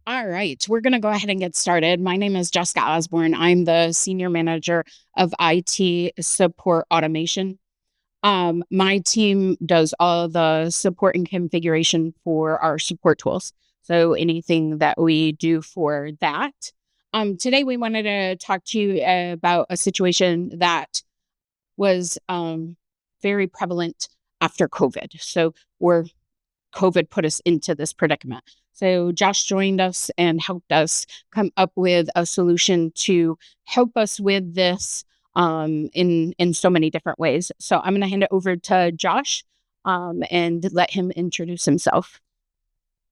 All right, we're going to go ahead and get started. My name is Jessica Osborn. I'm the Senior Manager of IT Support Automation. My team does all the support and configuration for our support tools. So anything that we do for that. Today, we wanted to talk to you about a situation that was very prevalent after COVID. So we're COVID put us into this predicament. So Josh joined us and helped us come up with a solution to help us with this in so many different ways. So I'm going to hand it over to Josh and let him introduce himself.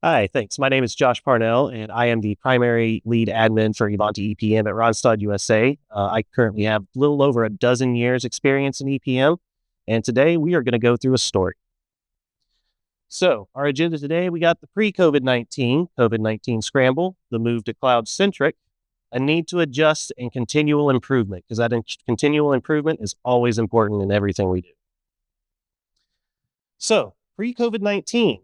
Hi, thanks. My name is Josh Parnell, and I am the primary lead admin for Ivanti EPM at Randstad USA. I currently have a little over a dozen years experience in EPM, and today we are going to go through a story. So our agenda today, we got the COVID-19 scramble, the move to cloud-centric, a need to adjust, and continual improvement, because that continual improvement is always important in everything we do. So pre-COVID-19,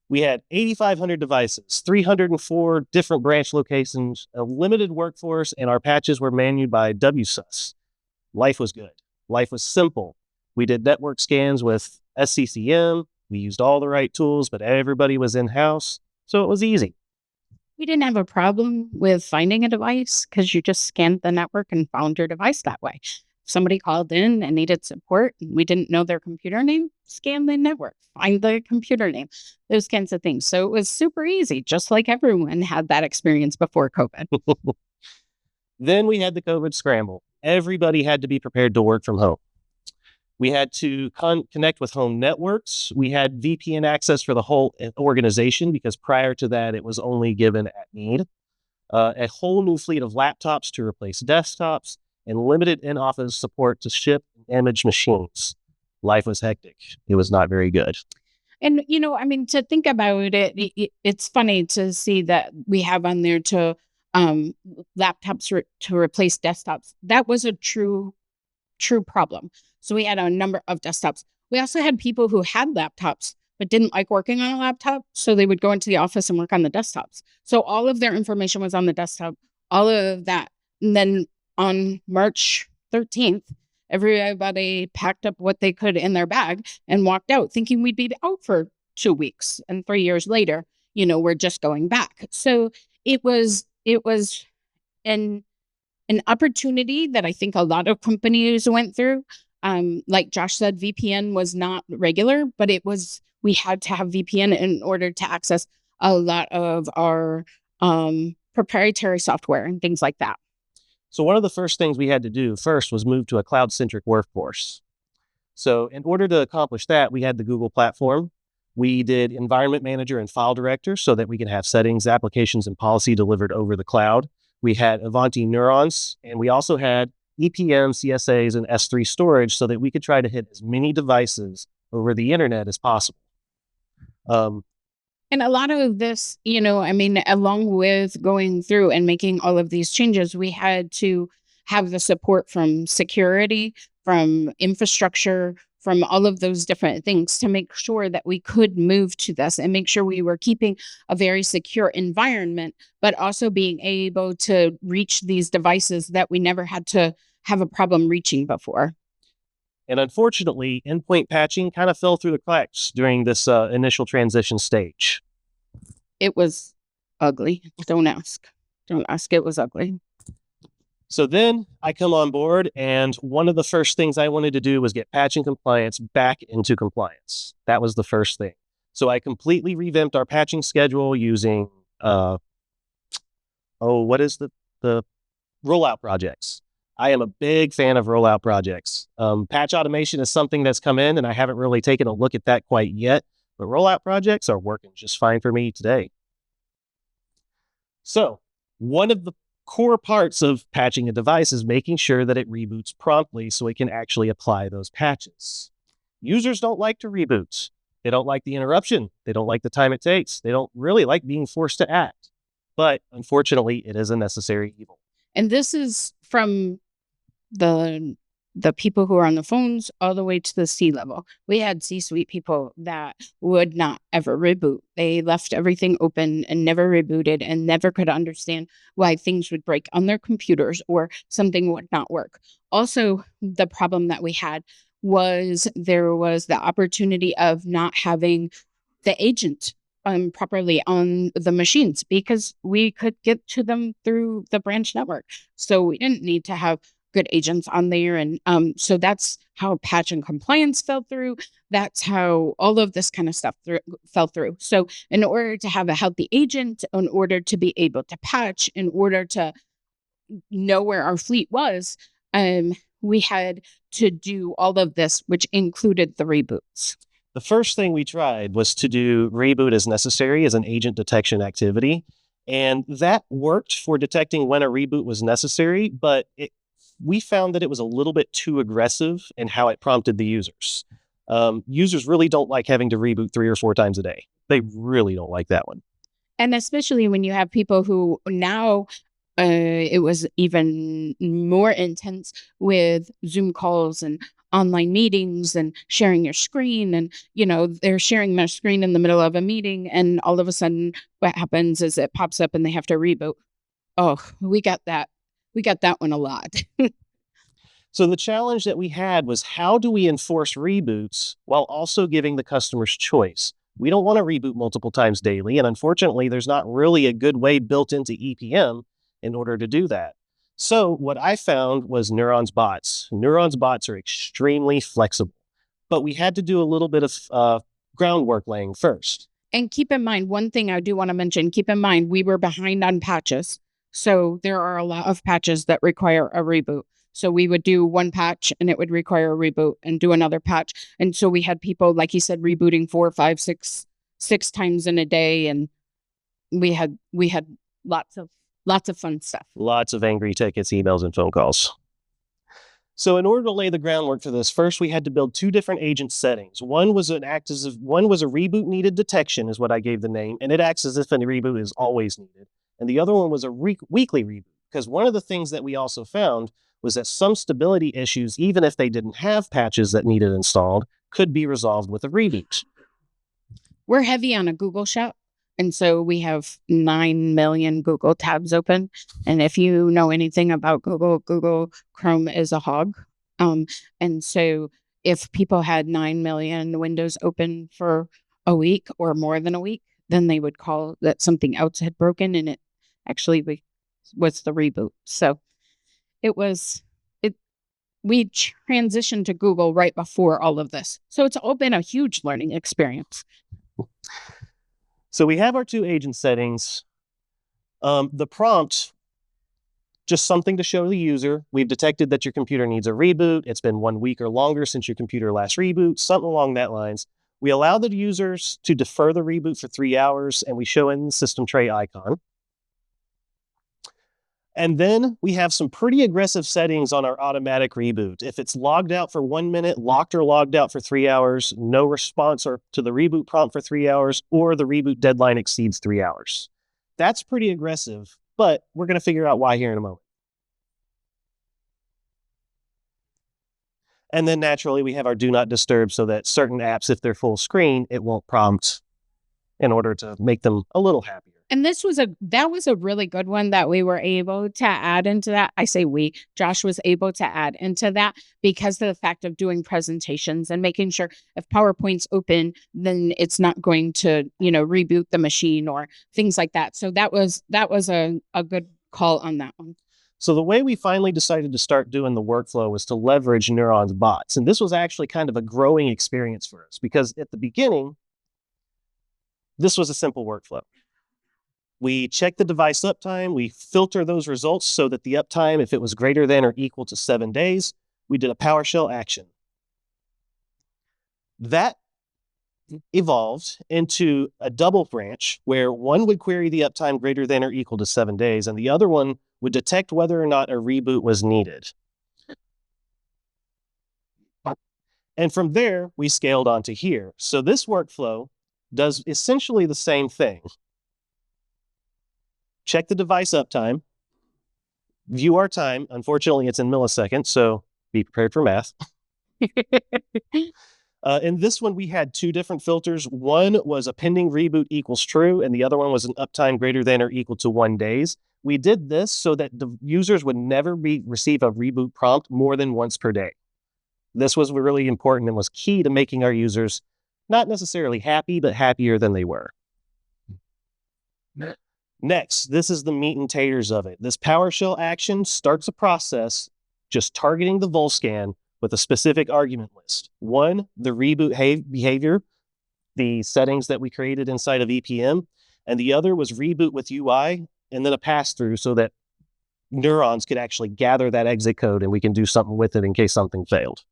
we had 8,500 devices, 304 different branch locations, a limited workforce, and our patches were manued by WSUS. Life was good. Life was simple. We did network scans with SCCM. We used all the right tools, but everybody was in-house, so it was easy. We didn't have a problem with finding a device because you just scanned the network and found your device that way. Somebody called in and needed support and we didn't know their computer name, scan the network, find the computer name, those kinds of things. So it was super easy, just like everyone had that experience before COVID. Then we had the COVID scramble. Everybody had to be prepared to work from home. We had to connect with home networks. We had VPN access for the whole organization because prior to that, it was only given at need. A whole new fleet of laptops to replace desktops, and limited in-office support to ship and image machines. Life was hectic. It was not very good. And, to think about it, it's funny to see that we have on there to laptops to replace desktops. That was a true problem. So we had a number of desktops. We also had people who had laptops but didn't like working on a laptop. So they would go into the office and work on the desktops. So all of their information was on the desktop, all of that. And then on March 13th, everybody packed up what they could in their bag and walked out thinking we'd be out for 2 weeks. And 3 years later, we're just going back. So it was an opportunity that I think a lot of companies went through. Like Josh said, VPN was not regular, but we had to have VPN in order to access a lot of our proprietary software and things like that. So one of the first things we had to do first was move to a cloud-centric workforce. So in order to accomplish that, we had the Google platform. We did environment manager and file director so that we can have settings, applications, and policy delivered over the cloud. We had Ivanti Neurons, and we also had EPM, CSAs, and S3 storage so that we could try to hit as many devices over the internet as possible. And a lot of this, along with going through and making all of these changes, we had to have the support from security, from infrastructure, from all of those different things to make sure that we could move to this and make sure we were keeping a very secure environment, but also being able to reach these devices that we never had to have a problem reaching before. And unfortunately, endpoint patching kind of fell through the cracks during this initial transition stage. It was ugly. Don't ask. It was ugly. So then I come on board, and one of the first things I wanted to do was get patching compliance back into compliance. That was the first thing. So I completely revamped our patching schedule using, what is the rollout projects? I am a big fan of rollout projects. Patch automation is something that's come in, and I haven't really taken a look at that quite yet, but rollout projects are working just fine for me today. So one of the core parts of patching a device is making sure that it reboots promptly so it can actually apply those patches. Users don't like to reboot. They don't like the interruption. They don't like the time it takes. They don't really like being forced to act. But unfortunately, it is a necessary evil. And this is from the the people who are on the phones all the way to the C-level. We had C-suite people that would not ever reboot. They left everything open and never rebooted and never could understand why things would break on their computers or something would not work. Also, the problem that we had was there was the opportunity of not having the agent properly on the machines because we could get to them through the branch network. So we didn't need to have good agents on there. And so that's how patch and compliance fell through. That's how all of this kind of stuff fell through. So in order to have a healthy agent, in order to be able to patch, in order to know where our fleet was, we had to do all of this, which included the reboots. The first thing we tried was to do reboot as necessary as an agent detection activity. And that worked for detecting when a reboot was necessary, but we found that it was a little bit too aggressive in how it prompted the users. Users really don't like having to reboot 3 or 4 times a day. They really don't like that one. And especially when you have people who now it was even more intense with Zoom calls and online meetings and sharing your screen. And, they're sharing their screen in the middle of a meeting. And all of a sudden, what happens is it pops up and they have to reboot. Oh, we got that. We got that one a lot. So the challenge that we had was how do we enforce reboots while also giving the customers choice? We don't want to reboot multiple times daily. And unfortunately, there's not really a good way built into EPM in order to do that. So what I found was Neurons bots. Neurons bots are extremely flexible, but we had to do a little bit of groundwork laying first. And keep in mind, one thing I do want to mention, keep in mind, we were behind on patches. So there are a lot of patches that require a reboot. So we would do one patch and it would require a reboot and do another patch. And so we had people, like you said, rebooting 4, 5, 6 times in a day. And we had lots of fun stuff. Lots of angry tickets, emails, and phone calls. So in order to lay the groundwork for this, first we had to build 2 different agent settings. One was a reboot needed detection, is what I gave the name, and it acts as if a reboot is always needed. And the other one was a weekly reboot, because one of the things that we also found was that some stability issues, even if they didn't have patches that needed installed, could be resolved with a reboot. We're heavy on a Google shop. And so we have 9 million Google tabs open. And if you know anything about Google Chrome is a hog. And so if people had 9 million windows open for a week or more than a week, then they would call that something else had broken, and it actually was the reboot. So we transitioned to Google right before all of this. So it's all been a huge learning experience. So we have our 2 agent settings. The prompt, just something to show the user. We've detected that your computer needs a reboot. It's been 1 week or longer since your computer last rebooted, something along that lines. We allow the users to defer the reboot for 3 hours, and we show in the system tray icon. And then we have some pretty aggressive settings on our automatic reboot. If it's logged out for 1 minute, locked or logged out for 3 hours, no response to the reboot prompt for 3 hours, or the reboot deadline exceeds 3 hours. That's pretty aggressive, but we're going to figure out why here in a moment. And then naturally, we have our do not disturb so that certain apps, if they're full screen, it won't prompt in order to make them a little happier. And that was a really good one that we were able to add into that. I say Josh was able to add into that because of the fact of doing presentations and making sure if PowerPoint's open, then it's not going to, reboot the machine or things like that. So that was a good call on that one. So the way we finally decided to start doing the workflow was to leverage Neurons bots. And this was actually kind of a growing experience for us because at the beginning, this was a simple workflow. We check the device uptime. We filter those results so that the uptime, if it was greater than or equal to 7 days, we did a PowerShell action. That evolved into a double branch where one would query the uptime greater than or equal to 7 days, and the other one would detect whether or not a reboot was needed. And from there, we scaled onto here. So this workflow does essentially the same thing. Check the device uptime, view our time. Unfortunately, it's in milliseconds, so Be prepared for math. In this one, we had two different filters. One was a pending reboot equals true, and the other one was an uptime greater than or equal to 1 day. We did this so that the users would never receive a reboot prompt more than once per day. This was really important and was key to making our users not necessarily happy, but happier than they were. Next, this is the meat and taters of it. This PowerShell action starts a process just targeting the Volscan with a specific argument list. One, the reboot behavior, the settings that we created inside of EPM, and the other was reboot with UI, and then a pass-through so that Neurons could actually gather that exit code and we can do something with it in case something failed.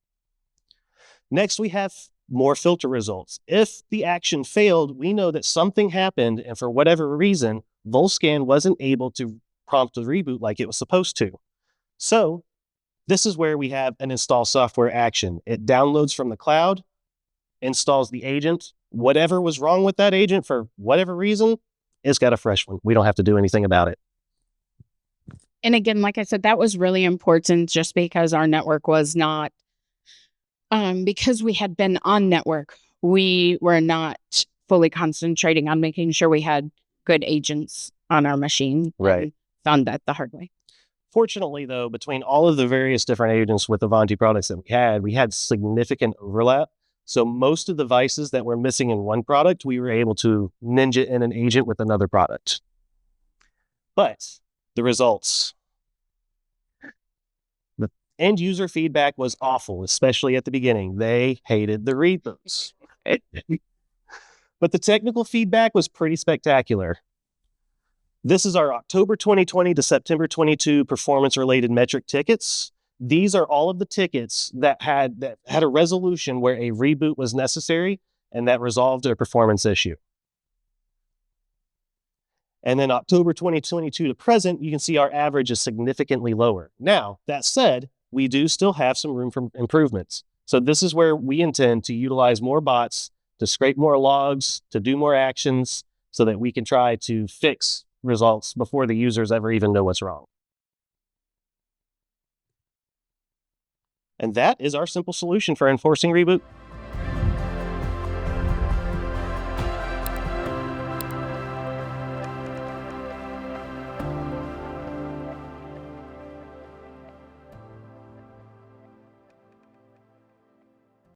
Next, we have more filter results. If the action failed, we know that something happened, and for whatever reason, Volscan wasn't able to prompt the reboot like it was supposed to. So this is where we have an install software action. It downloads from the cloud, installs the agent. Whatever was wrong with that agent for whatever reason, it's got a fresh one. We don't have to do anything about it. And again, like I said, that was really important just because our network was not, because we had been on network, we were not fully concentrating on making sure we had good agents on our machine. Right. Found that the hard way. Fortunately, though, between all of the various different agents with Ivanti products that we had significant overlap. So most of the devices that were missing in one product, we were able to ninja in an agent with another product. But the results. The end user feedback was awful, especially at the beginning. They hated the reboots. But the technical feedback was pretty spectacular. This is our October 2020 to September 22 performance-related metric tickets. These are all of the tickets that had a resolution where a reboot was necessary and that resolved a performance issue. And then October 2022 to present, you can see our average is significantly lower. Now, that said, we do still have some room for improvements. So this is where we intend to utilize more bots, to scrape more logs, to do more actions, so that we can try to fix results before the users ever even know what's wrong. And that is our simple solution for enforcing reboot.